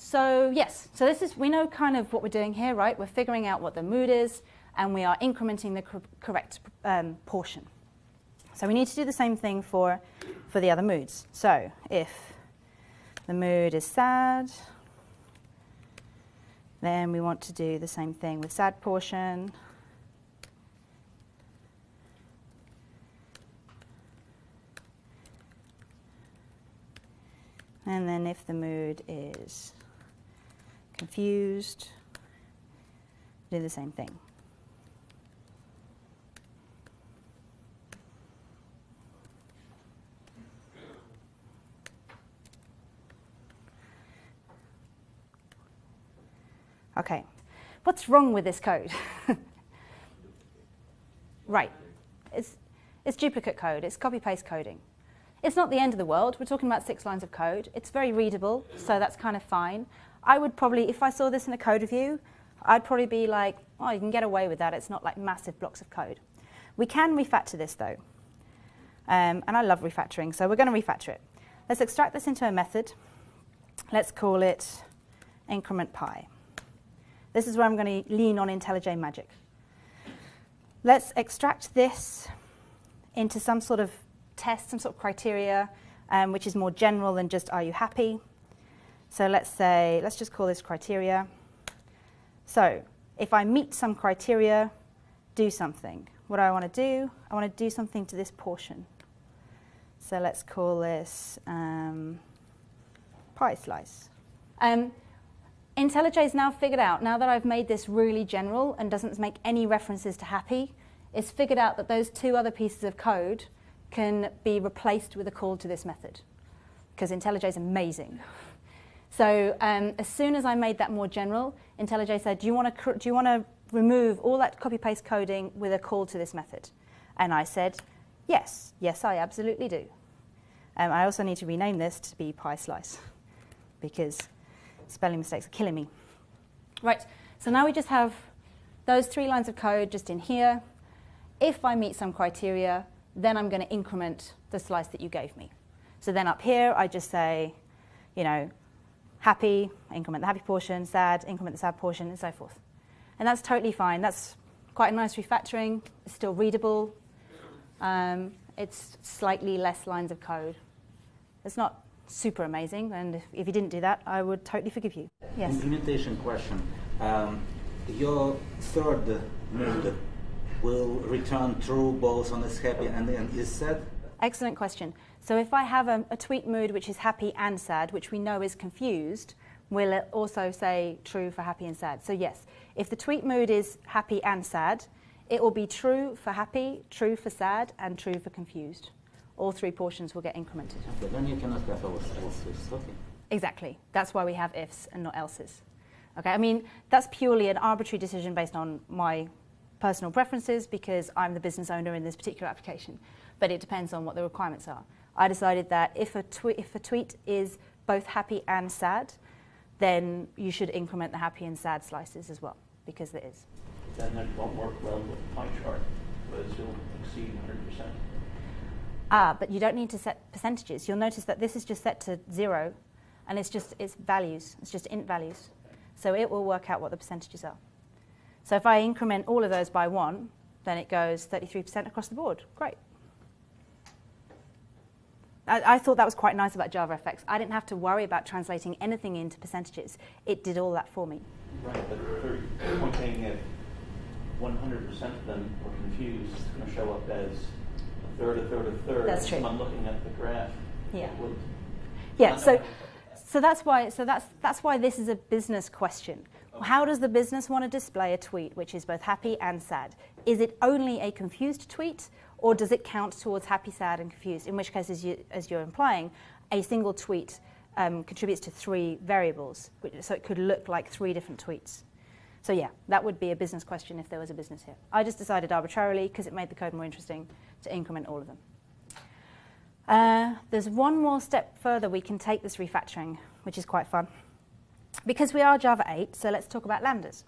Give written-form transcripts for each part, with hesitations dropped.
So yes, so this is, we know kind of what we're doing here, right? We're figuring out what the mood is, and we are incrementing the correct portion. So we need to do the same thing for the other moods. So if the mood is sad, then we want to do the same thing with sad portion. And then if the mood is confused, do the same thing. Okay, what's wrong with this code? Right, it's duplicate code, it's copy-paste coding. It's not the end of the world. We're talking about 6 lines of code. It's very readable, so that's kind of fine. I would probably, if I saw this in a code review, I'd probably be like, oh, you can get away with that. It's not like massive blocks of code. We can refactor this, though. And I love refactoring, so we're going to refactor it. Let's extract this into a method. Let's call it increment pi. This is where I'm going to lean on IntelliJ magic. Let's extract this into some sort of test, some sort of criteria, which is more general than just are you happy. So let's just call this criteria. So if I meet some criteria, do something. What do I want to do? I want to do something to this portion. So let's call this pie slice. IntelliJ is now figured out, now that I've made this really general and doesn't make any references to happy, it's figured out that those 2 other pieces of code can be replaced with a call to this method, because IntelliJ is amazing. So as soon as I made that more general, IntelliJ said, do you want to remove all that copy-paste coding with a call to this method? And I said, yes, I absolutely do. I also need to rename this to be pie slice, because spelling mistakes are killing me. Right, so now we just have those 3 lines of code just in here. If I meet some criteria, then I'm going to increment the slice that you gave me. So then up here, I just say, happy, increment the happy portion, sad, increment the sad portion, and so forth. And that's totally fine. That's quite a nice refactoring. It's still readable. It's slightly less lines of code. It's not super amazing, and if you didn't do that, I would totally forgive you. Yes? Implementation question. Your third mood will return true both on is happy and is sad? Excellent question. So if I have a tweet mood which is happy and sad, which we know is confused, will it also say true for happy and sad? So yes, if the tweet mood is happy and sad, it will be true for happy, true for sad, and true for confused. All 3 portions will get incremented. Okay, then you cannot have else's. Okay. Exactly. That's why we have ifs and not else's. Okay, I mean, that's purely an arbitrary decision based on my personal preferences, because I'm the business owner in this particular application. But it depends on what the requirements are. I decided that if a tweet is both happy and sad, then you should increment the happy and sad slices as well, because it is. Then it won't work well with the pie chart, because you'll exceed 100%. But you don't need to set percentages. You'll notice that this is just set to 0, and it's values. It's just int values. So it will work out what the percentages are. So if I increment all of those by 1, then it goes 33% across the board. Great. I thought that was quite nice about JavaFX. I didn't have to worry about translating anything into percentages. It did all that for me. Right, but you're pointing at 100% of them were confused. It's going to show up as a third, a third, a third. That's true. I'm looking at the graph. Yeah. Yeah. So that's why this is a business question. How does the business want to display a tweet which is both happy and sad? Is it only a confused tweet, or does it count towards happy, sad, and confused? In which case, as you're implying, a single tweet contributes to 3 variables, so it could look like 3 different tweets. So yeah, that would be a business question if there was a business here. I just decided arbitrarily, because it made the code more interesting, to increment all of them. There's one more step further we can take this refactoring, which is quite fun. Because we are Java 8, so let's talk about Lambdas.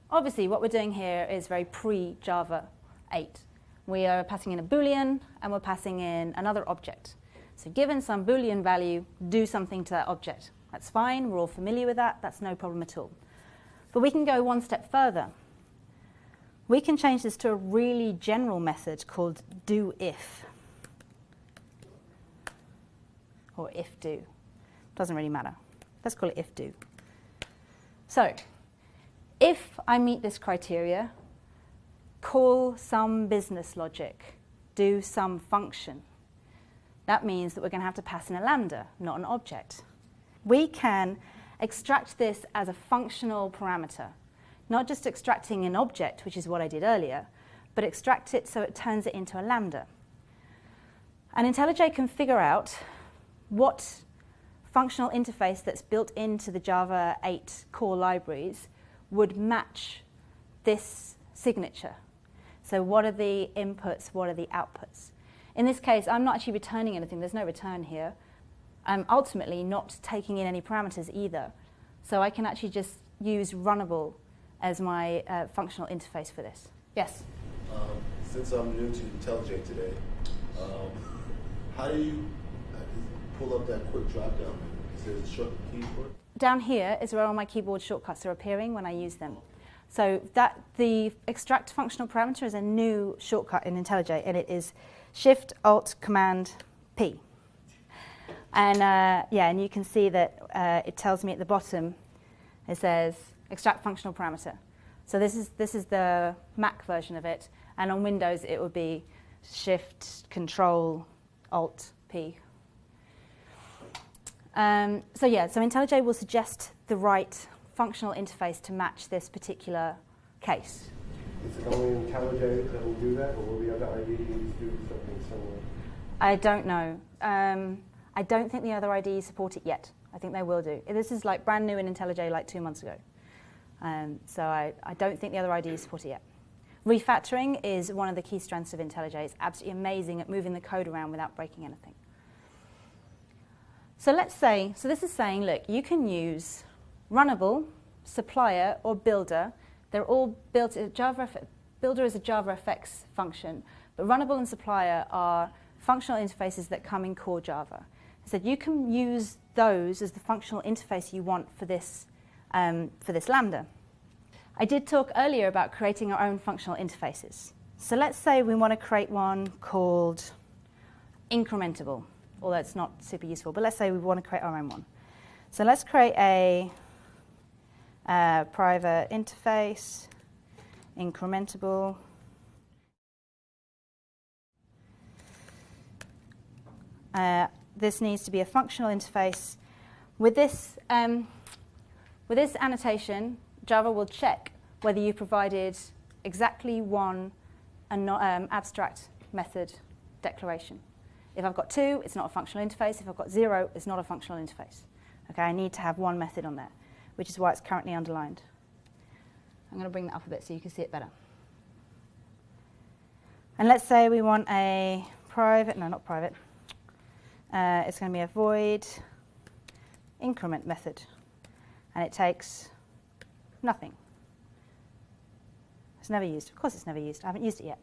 Obviously, what we're doing here is very pre-Java 8. We are passing in a Boolean, and we're passing in another object. So given some Boolean value, do something to that object. That's fine, we're all familiar with that, that's no problem at all. But we can go one step further. We can change this to a really general method called do-if. Or if-do. Doesn't really matter. Let's call it if-do. So, if I meet this criteria, call some business logic, do some function. That means that we're going to have to pass in a lambda, not an object. We can extract this as a functional parameter, not just extracting an object, which is what I did earlier, but extract it so it turns it into a lambda. And IntelliJ can figure out what functional interface that's built into the Java 8 core libraries would match this signature. So what are the inputs, what are the outputs? In this case, I'm not actually returning anything. There's no return here. I'm ultimately not taking in any parameters either. So I can actually just use runnable as my functional interface for this. Yes? Since I'm new to IntelliJ today, how do you pull up that quick drop-down menu? Is there a short key for it? Down here is where all my keyboard shortcuts are appearing when I use them. So that the extract functional parameter is a new shortcut in IntelliJ, and it is Shift Alt Command P. And yeah, and you can see that it tells me at the bottom, it says extract functional parameter. So this is the Mac version of it, and on Windows it would be Shift Control Alt P. So yeah, so IntelliJ will suggest the right functional interface to match this particular case. Is it only IntelliJ that will do that, or will the other IDEs do something similar? I don't know. I don't think the other IDEs support it yet. I think they will do. This is like brand new in IntelliJ like 2 months ago. So I don't think the other IDEs support it yet. Refactoring is one of the key strengths of IntelliJ. It's absolutely amazing at moving the code around without breaking anything. So let's say, so this is saying, look, you can use runnable, supplier, or builder. They're all built in Java. Builder is a Java effects function, but runnable and supplier are functional interfaces that come in core Java. So you can use those as the functional interface you want for this Lambda. I did talk earlier about creating our own functional interfaces. So let's say we want to create one called incrementable, although it's not super useful, but let's say we want to create our own one. So let's create a private interface, incrementable. This needs to be a functional interface. With this annotation, Java will check whether you provided exactly one abstract method declaration. If I've got 2, it's not a functional interface. If I've got 0, it's not a functional interface. Okay, I need to have one method on there, which is why it's currently underlined. I'm going to bring that up a bit so you can see it better. And let's say we want a private, no, not private. It's going to be a void increment method, and it takes nothing. It's never used. Of course it's never used. I haven't used it yet.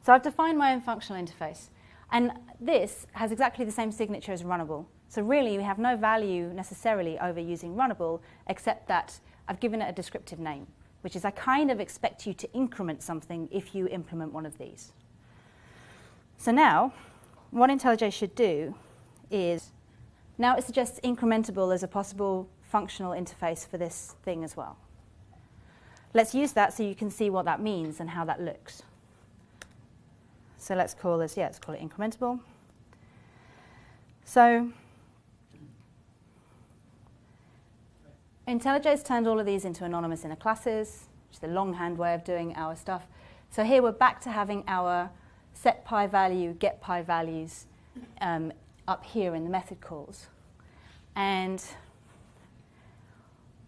So I've defined my own functional interface. And this has exactly the same signature as runnable. So really, we have no value necessarily over using runnable, except that I've given it a descriptive name, which is I kind of expect you to increment something if you implement one of these. So now, what IntelliJ should do is, now it suggests incrementable as a possible functional interface for this thing as well. Let's use that so you can see what that means and how that looks. So let's call this, let's call it incrementable. So IntelliJ's turned all of these into anonymous inner classes, which is the longhand way of doing our stuff. So here we're back to having our set pi value, get pi values up here in the method calls. And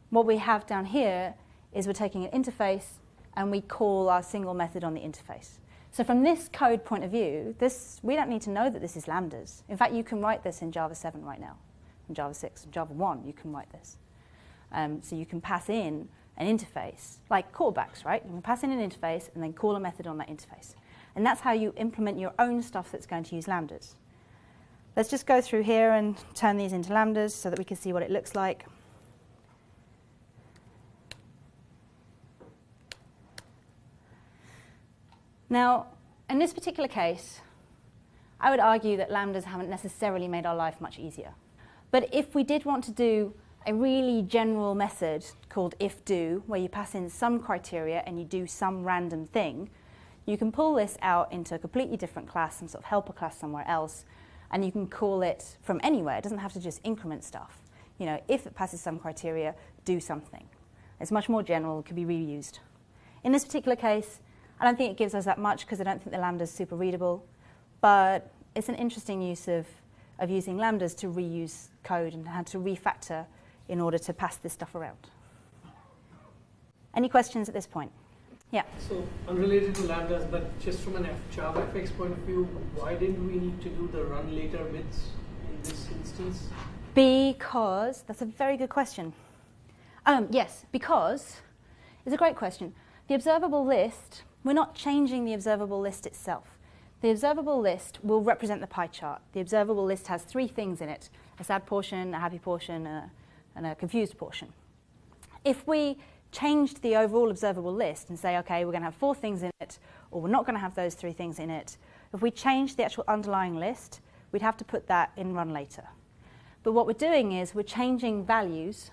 what we have down here is we're taking an interface and we call our single method on the interface. So from this code point of view, we don't need to know that this is lambdas. In fact, you can write this in Java 7 right now. In Java 6, in Java 1, you can write this. So you can pass in an interface, like callbacks, right? You can pass in an interface and then call a method on that interface. And that's how you implement your own stuff that's going to use lambdas. Let's just go through here and turn these into lambdas so that we can see what it looks like. Now, in this particular case, I would argue that lambdas haven't necessarily made our life much easier. But if we did want to do a really general method called if-do, where you pass in some criteria and you do some random thing, you can pull this out into a completely different class, some sort of helper class somewhere else, and you can call it from anywhere. It doesn't have to just increment stuff. You know, if it passes some criteria, do something. It's much more general, it can be reused. In this particular case, I don't think it gives us that much because I don't think the lambda is super readable, but it's an interesting use of using lambdas to reuse code and how to refactor in order to pass this stuff around. Any questions at this point? Yeah. So unrelated to lambdas, but just from an JavaFX point of view, why didn't we need to do the run later bits in this instance? Because, that's a very good question. Yes, because, it's a great question. The observable list, we're not changing the observable list itself. The observable list will represent the pie chart. The observable list has 3 things in it: a sad portion, a happy portion, and a confused portion. If we changed the overall observable list and say, okay, we're going to have 4 things in it, or we're not going to have those 3 things in it, if we change the actual underlying list, we'd have to put that in run later. But what we're doing is we're changing values,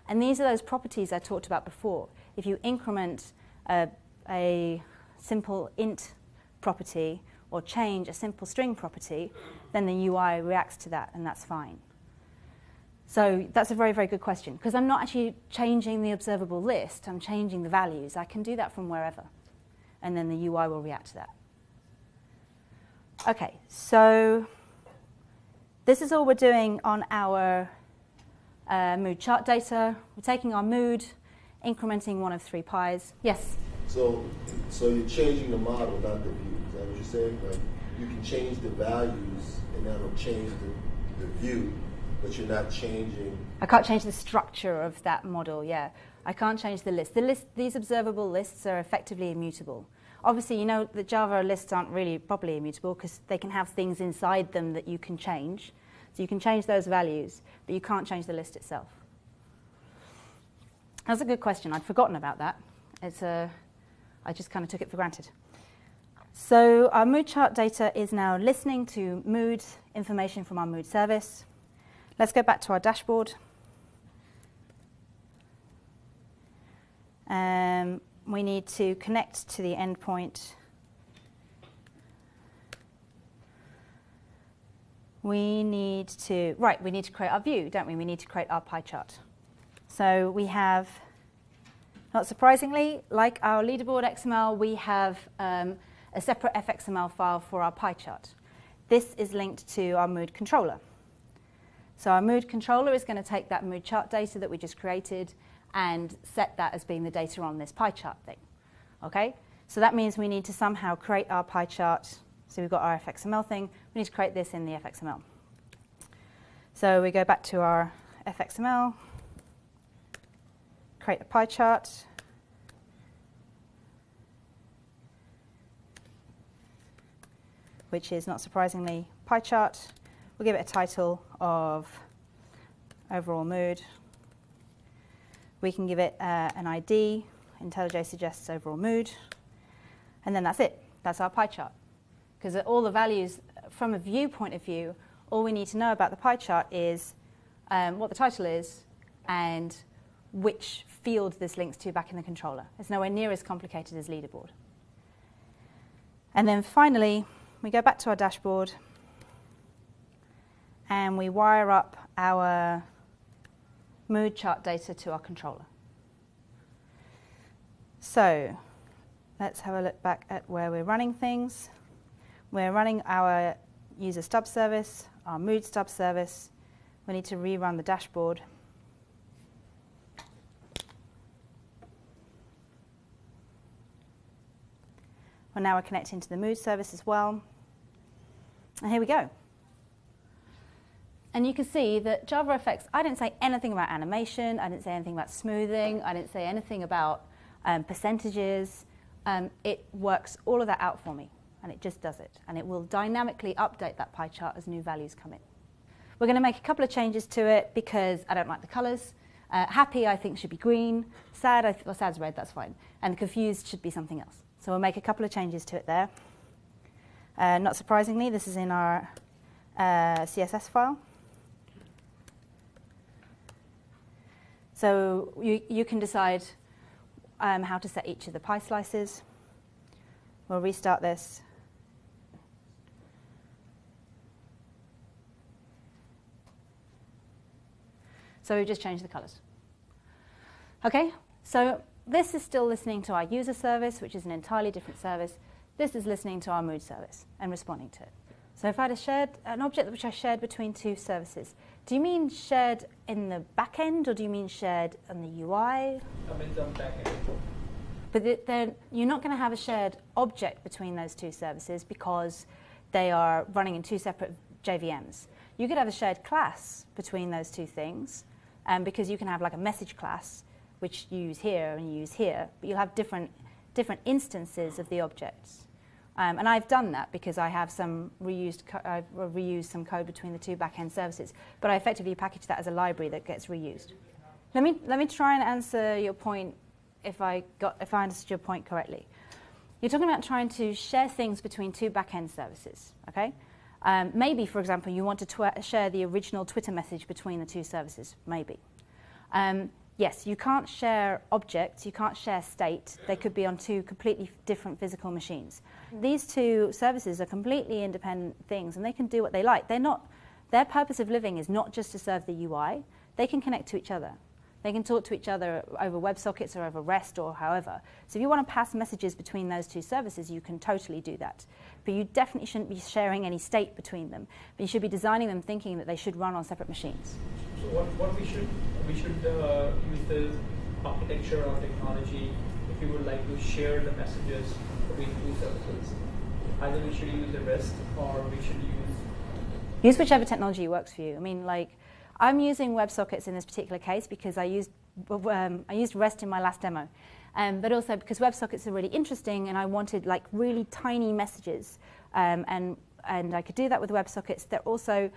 and these are those properties I talked about before. If you increment a simple int property or change a simple string property, then the UI reacts to that, and that's fine. So that's a very, very good question, because I'm not actually changing the observable list, I'm changing the values. I can do that from wherever, and then the UI will react to that. Okay, so this is all we're doing on our mood chart data. We're taking our mood, incrementing one of 3 pies. Yes? So you're changing the model, not the view. Is that what you're saying? Like, you can change the values, and that'll change the view, but you're not changing. I can't change the structure of that model, yeah. I can't change the list. These observable lists are effectively immutable. Obviously, you know that Java lists aren't really properly immutable because they can have things inside them that you can change. So you can change those values, but you can't change the list itself. That's a good question. I'd forgotten about that. I just kind of took it for granted. So our mood chart data is now listening to mood information from our mood service. Let's go back to our dashboard. We need to connect to the endpoint. We need to create our view, don't we? We need to create our pie chart. So we have, not surprisingly, like our leaderboard XML, we have a separate fxml file for our pie chart. This is linked to our mood controller. So our mood controller is going to take that mood chart data that we just created and set that as being the data on this pie chart thing. Okay? So that means we need to somehow create our pie chart. So we've got our fxml thing. We need to create this in the fxml. So we go back to our fxml, create a pie chart. Which is, not surprisingly, pie chart. We'll give it a title of overall mood. We can give it an ID. IntelliJ suggests overall mood. And then that's it. That's our pie chart. Because all the values, from a view point of view, all we need to know about the pie chart is what the title is and which field this links to back in the controller. It's nowhere near as complicated as leaderboard. And then finally, we go back to our dashboard and we wire up our mood chart data to our controller. So let's have a look back at where we're running things. We're running our user stub service, our mood stub service. We need to rerun the dashboard. Well, now we're connecting to the mood service as well. And here we go. And you can see that JavaFX, I didn't say anything about animation, I didn't say anything about smoothing, I didn't say anything about percentages. It works all of that out for me. and it just does it. And it will dynamically update that pie chart as new values come in. We're going to make a couple of changes to it because I don't like the colours. Happy, I think, should be green. Sad, sad's red, that's fine. And confused should be something else. So we'll make a couple of changes to it there. Not surprisingly, this is in our CSS file. So you can decide how to set each of the pie slices. We'll restart this. So we've just changed the colors. Okay, so this is still listening to our user service, which is an entirely different service. This is listening to our mood service and responding to it. So if I had a shared, an object which I shared between two services, do you mean shared in the back end, or do you mean shared on the UI? I mean the back end. But then you're not going to have a shared object between those two services because they are running in two separate JVMs. You could have a shared class between those two things, because you can have like a message class, which you use here and you use here, but you'll have different instances of the objects. And I've done that because I have some I've reused some code between the two back-end services, but I effectively package that as a library that gets reused. Let me try and answer your point if I understood your point correctly. You're talking about trying to share things between two back-end services, okay? Maybe, for example, you want to share the original Twitter message between the two services, maybe. Yes, you can't share objects, you can't share state. They could be on two completely different physical machines. These two services are completely independent things, and they can do what they like. Their purpose of living is not just to serve the UI. They can connect to each other. They can talk to each other over WebSockets or over REST or however. So if you want to pass messages between those two services, you can totally do that. But you definitely shouldn't be sharing any state between them. But you should be designing them thinking that they should run on separate machines. So what we should use the architecture or technology if we would like to share the messages between two services. Either we should use the REST or we should use whichever technology works for you. I mean, like, I'm using WebSockets in this particular case because I used REST in my last demo, but also because WebSockets are really interesting, and I wanted like really tiny messages, and I could do that with WebSockets. They're also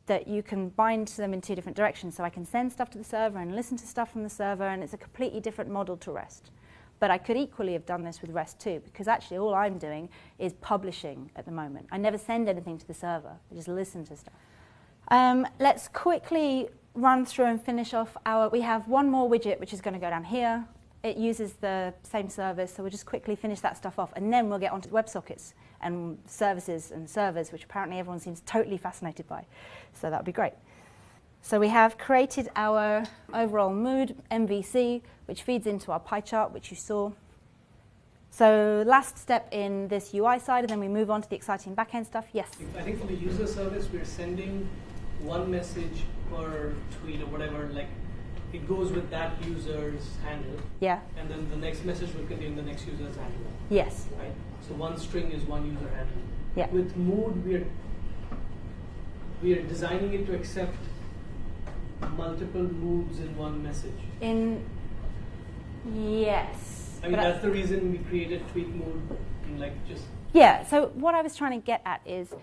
that you can bind to them in two different directions, so I can send stuff to the server and listen to stuff from the server, and it's a completely different model to REST. But I could equally have done this with REST too, because actually all I'm doing is publishing at the moment. I never send anything to the server. I just listen to stuff. Let's quickly run through and finish off we have one more widget which is going to go down here. It uses the same service, so we'll just quickly finish that stuff off, and then we'll get onto WebSockets and services and servers, which apparently everyone seems totally fascinated by. So that would be great. So we have created our overall mood MVC, which feeds into our pie chart, which you saw. So last step in this UI side, and then we move on to the exciting backend stuff. Yes? I think for the user service, we're sending one message per tweet or whatever, like it goes with that user's handle. Yeah. And then the next message will contain the next user's handle. Yes. Right? So one string is one user handle. Yeah. With mood, we are designing it to accept multiple moods in one message. Yes. I mean, that's the reason we created tweet mood, and like just... Yeah, so what I was trying to get at is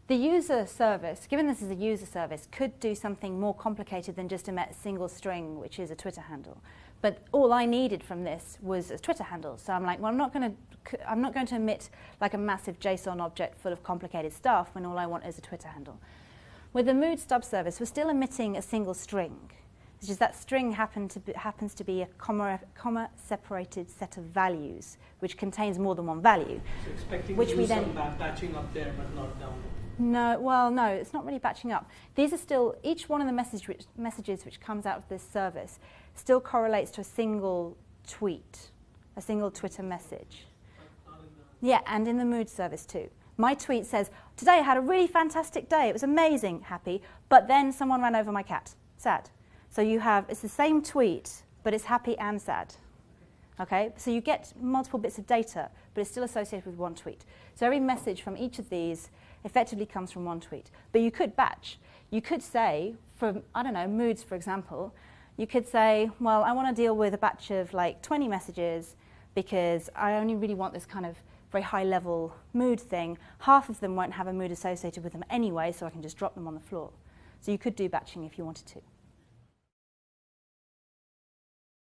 the user service, given this is a user service, could do something more complicated than just emit a single string, which is a Twitter handle. But all I needed from this was a Twitter handle. So I'm like, well, I'm not going to emit like a massive JSON object full of complicated stuff when all I want is a Twitter handle. With the mood stub service, we're still emitting a single string. It's just that string happens to be a comma-separated set of values, which contains more than one value. So expecting which to we do then some batching up there, but not down. No, well, no, it's not really batching up. These are still, each one of the messages which comes out of this service still correlates to a single tweet, a single Twitter message. Yeah, and in the mood service too. My tweet says, today I had a really fantastic day, it was amazing, happy, but then someone ran over my cat, sad. So you have, it's the same tweet, but it's happy and sad. Okay, so you get multiple bits of data, but it's still associated with one tweet. So every message from each of these effectively comes from one tweet. But you could batch. You could say, for, I don't know, moods, for example, you could say, well, I want to deal with a batch of like 20 messages because I only really want this kind of very high-level mood thing, half of them won't have a mood associated with them anyway, so I can just drop them on the floor. So you could do batching if you wanted to.